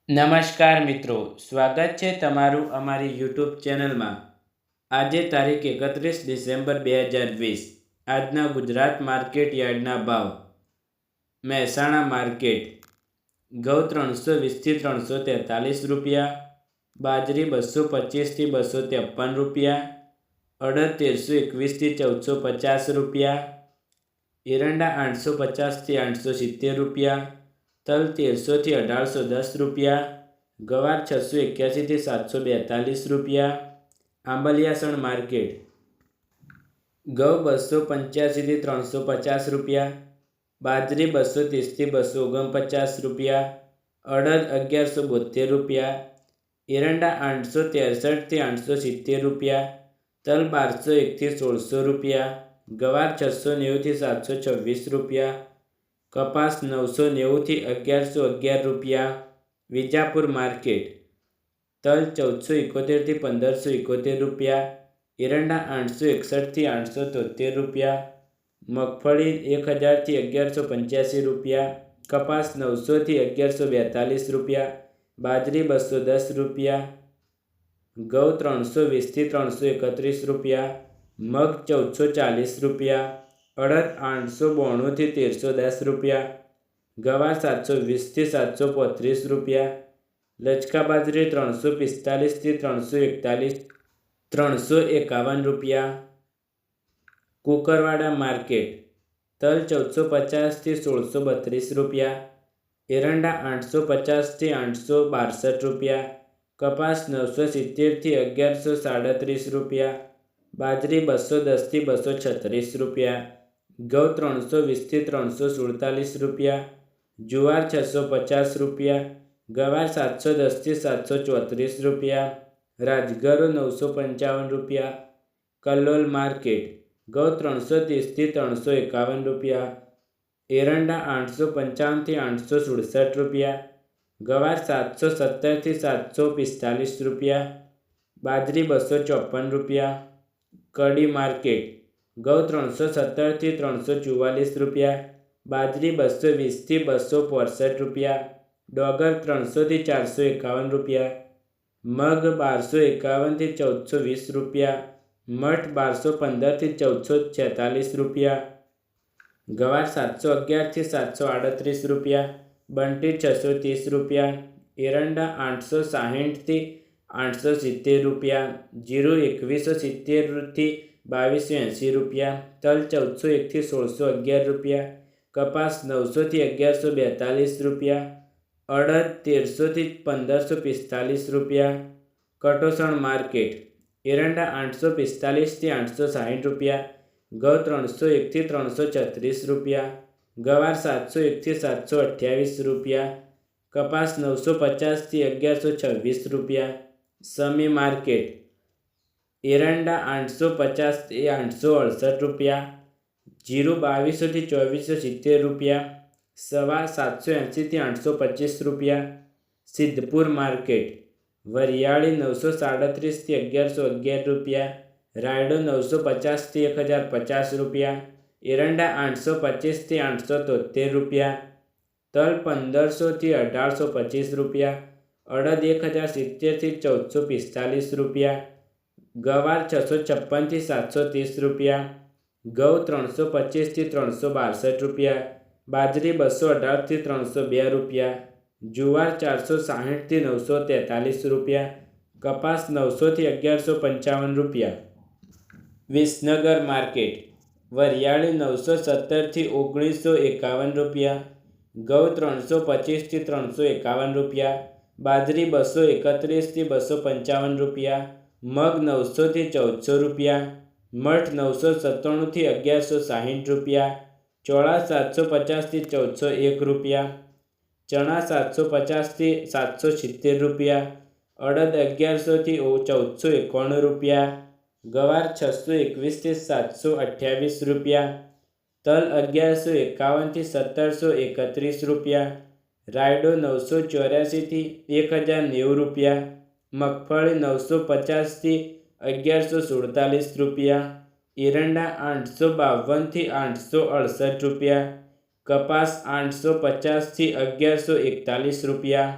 નમસ્કાર મિત્રો, સ્વાગત છે તમારું અમારી યુટ્યુબ ચેનલમાં। આજે તારીખ 31 ડિસેમ્બર 2020। આજના ગુજરાત માર્કેટ યાર્ડના ભાવ। મહેસાણા માર્કેટ ઘઉં 320 થી 343 રૂપિયા, બાજરી 225 થી 253 રૂપિયા, અડદ 1321 થી 1450 રૂપિયા, એરંડા 850 થી 870 રૂપિયા, તલ 1300 થી 1810 રૂપિયા, ગવાર 681 થી 742 રૂપિયા। આંબલિયાસણ માર્કેટ ઘઉં 285 થી 350 રૂપિયા, બાજરી 230 થી 249 રૂપિયા, અડદ 1172 રૂપિયા, એરંડા 863 થી 870 રૂપિયા, તલ 1201 થી 1600 રૂપિયા, ગવાર 690 થી 726 રૂપિયા, કપાસ 990 થી 1111 રૂપિયા। વિજાપુર માર્કેટ તલ 1471 થી 1571 રૂપિયા, એરંડા 861 થી 873 રૂપિયા, મગફળી 1000 થી 1185 રૂપિયા, કપાસ 900 થી 1142 રૂપિયા, બાજરી 210 રૂપિયા, ઘઉં 320 થી 331 રૂપિયા, મગ 1440 રૂપિયા, અડદ 892 થી 1310 રૂપિયા, ગવાર 720 થી 735 રૂપિયા, લચકા બાજરી 345 થી 351 રૂપિયા। કુકરવાડા માર્કેટ તલ 1450 થી 1632 રૂપિયા, એરંડા 850 થી 862 રૂપિયા, કપાસ 970 થી 1137 રૂપિયા, બાજરી 210 થી 236 રૂપિયા, ઘઉં 320 થી 347 રૂપિયા, જુવાર 650 રૂપિયા, ગવાર 710 થી 734 રૂપિયા, રાજગરો 955 રૂપિયા। કલ્લોલ માર્કેટ ઘઉં 330 થી 351 રૂપિયા, એરંડા 855 થી 867 રૂપિયા, ગવાર 717 થી 745 રૂપિયા, બાજરી 254 રૂપિયા। કડી માર્કેટ ઘઉં 317 થી 344 રૂપિયા, બાજરી 220 થી 265 રૂપિયા, ડોગર 300 થી 451 રૂપિયા, મગ 1251 થી 1420 રૂપિયા, મઠ 1215 થી 1446 રૂપિયા, ગવાર 711 થી 738 રૂપિયા, બંટી 630 રૂપિયા, એરંડા 860 થી 870 રૂપિયા, જીરું 2170 થી 2280 રૂપિયા, તલ 1401 થી 1611 રૂપિયા, કપાસ 900 થી 1142 રૂપિયા, અડદ 1300 થી 1545 રૂપિયા। કટોસણ માર્કેટ એરંડા 845 થી 860 રૂપિયા, ઘઉં 301 થી 336 રૂપિયા, ગવાર 701 થી 728 રૂપિયા, કપાસ 950 થી 1126 રૂપિયા। સમી માર્કેટ એરંડા 850 થી 868 રૂપિયા, જીરું 2200 થી 2470 રૂપિયા, સવા 780 થી 825 રૂપિયા। સિદ્ધપુર માર્કેટ વરિયાળી 937 થી 1111 રૂપિયા, રાયડો 950 થી 1050 રૂપિયા, એરંડા 825 થી 873 રૂપિયા, તલ 1500 થી 1825 રૂપિયા, અડદ 1070 થી 1445 રૂપિયા, ગવાર 656 થી 730 રૂપિયા, ઘઉં 325 થી 362 રૂપિયા, બાજરી 218 થી 302 રૂપિયા, જુવાર 460 થી 943 રૂપિયા, કપાસ 900 થી 1155 રૂપિયા। વિસનગર માર્કેટ વરિયાળી 917 થી 1951 રૂપિયા, ઘઉં 325 થી 351 રૂપિયા, બાજરી 231 થી 255 રૂપિયા, મગ 900 થી 1400 રૂપિયા, મઠ 997 થી 1160 રૂપિયા, ચોળા 750 થી 1401 રૂપિયા, ચણા 750 થી 770 રૂપિયા, અડદ 1100 થી 1491 રૂપિયા, ગવાર 621 થી 728 રૂપિયા, તલ 1151 થી 1731 રૂપિયા, રાયડો 984 થી 1090 રૂપિયા, મગફળી 950 થી 1147 રૂપિયા, એરંડા 852 થી 868 રૂપિયા, કપાસ 850 થી 1141 રૂપિયા।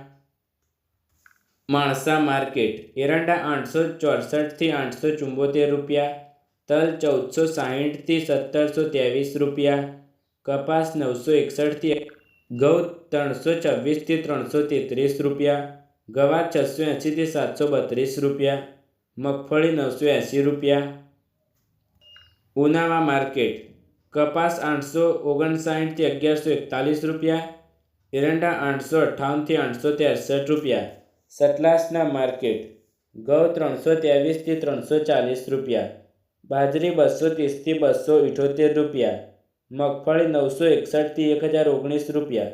માણસા માર્કેટ એરંડા 864થી 874 રૂપિયા, તલ 1460થી 1723 રૂપિયા, કપાસ 961થી, ઘઉં 326થી 333 રૂપિયા, ગવાર 680થી 732 રૂપિયા, મગફળી 980 રૂપિયા. ઉનાવા માર્કેટ કપાસ 859થી 1141 રૂપિયા, એરંડા 858થી 863 રૂપિયા. સતલાસના માર્કેટ ઘઉં 323થી 340 રૂપિયા, બાજરી 230થી 278 રૂપિયા, મગફળી 961થી 1019 રૂપિયા,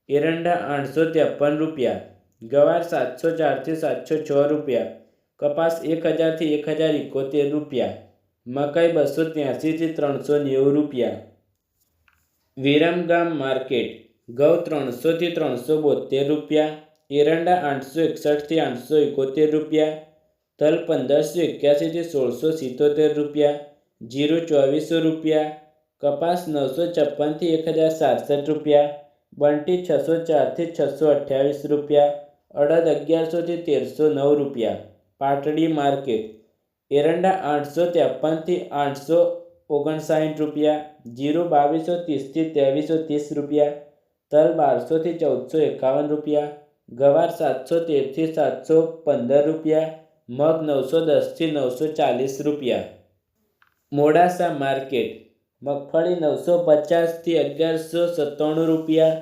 એરંડા 853 રૂપિયા, ગવાર 704થી 706 રૂપિયા, કપાસ 1000થી 1071 રૂપિયા, મકાઈ 283થી 390 રૂપિયા. વિરમગામ માર્કેટ ઘઉં 300થી 372 રૂપિયા, એરંડા 861થી 871 રૂપિયા, તલ 1581થી 1677 રૂપિયા, જીરું 2400 રૂપિયા, કપાસ 956થી 1067 રૂપિયા, બંટી 604થી 628 રૂપિયા, અડદ 1100થી 1309 રૂપિયા. પાટડી માર્કેટ એરંડા 853થી 859 રૂપિયા, જીરું 2230થી 2330 રૂપિયા, તલ 1200થી 1451 રૂપિયા, ગવાર 713થી 715 રૂપિયા, મગ 910થી 940 રૂપિયા. મોડાસા માર્કેટ મગફળી 950થી 1197 રૂપિયા,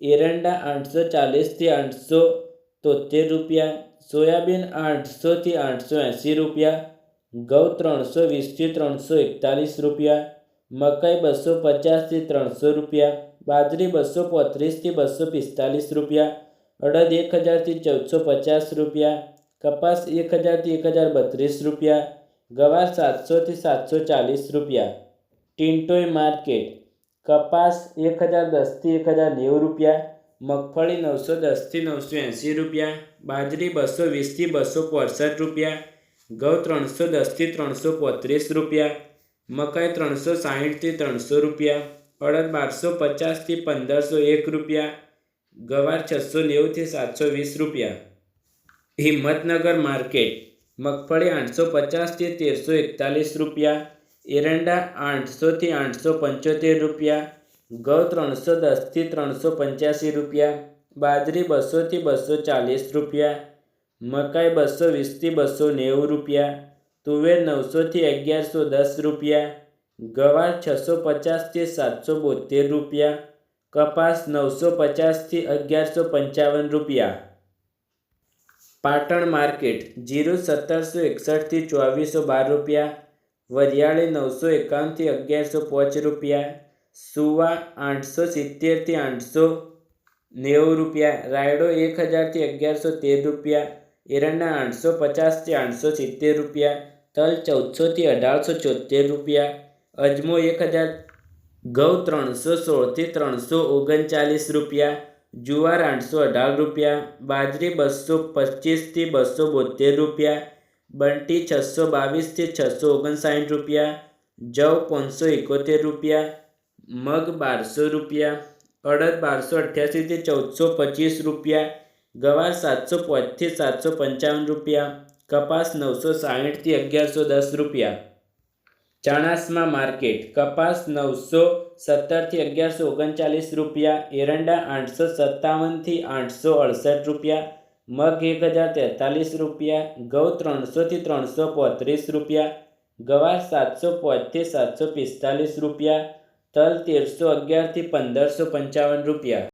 એરંડા 840થી 873 રૂપિયા, સોયાબીન 800થી 880 રૂપિયા, ઘઉં 320થી 341 રૂપિયા, મકાઈ 250થી 300 રૂપિયા, બાજરી 235થી 245 રૂપિયા, અડદ 1000થી 1450 રૂપિયા, કપાસ 1000થી 1032 રૂપિયા, ગવાર 700થી 740 રૂપિયા. ટિન્ટોય માર્કેટ કપાસ 1010થી 1090 રૂપિયા, મગફળી 910થી 980 રૂપિયા, બાજરી 220થી 265 રૂપિયા, ઘઉં 310થી 335 રૂપિયા, મકાઈ 360થી 300 રૂપિયા, અડદ 1250થી 1501 રૂપિયા, ગવાર 690થી 720 રૂપિયા. હિંમતનગર માર્કેટ મગફળી 850થી 1341 રૂપિયા, એરંડા 800થી 875 રૂપિયા, ઘઉં 310થી 385 રૂપિયા, બાજરી 200થી 240 રૂપિયા, મકાઈ 220થી 290 રૂપિયા, તુવેર 900થી 1110 રૂપિયા, ગવાર 650થી 772 રૂપિયા, કપાસ 950થી 1155 રૂપિયા. પાટણ માર્કેટ જીરું 1761થી 2412 રૂપિયા, વરિયાળી 951થી 1105 રૂપિયા, સુવા 870થી 890 રૂપિયા, રાયડો 1000થી 1113 રૂપિયા, એરંડા 850થી 870 રૂપિયા, તલ 1400થી 1874 રૂપિયા, અજમો 1000, ઘઉં 316થી 339 રૂપિયા, જુવાર 818 રૂપિયા, બાજરી 225થી 272 રૂપિયા, બંટી 622થી 659 રૂપિયા, જવ 571 રૂપિયા, મગ 1200 રૂપિયા, અડદ 1288થી 1425 રૂપિયા, ગવાર 705થી 755 રૂપિયા, કપાસ 960થી 1110 રૂપિયા. ચાણસ્મા માર્કેટ કપાસ 917થી 1139 રૂપિયા, એરંડા 857થી 868 રૂપિયા, મગ 1043 રૂપિયા, ઘઉં 300થી 335 રૂપિયા, ગવાર 705થી 745 રૂપિયા, તલ 1311થી 1555 રૂપિયા.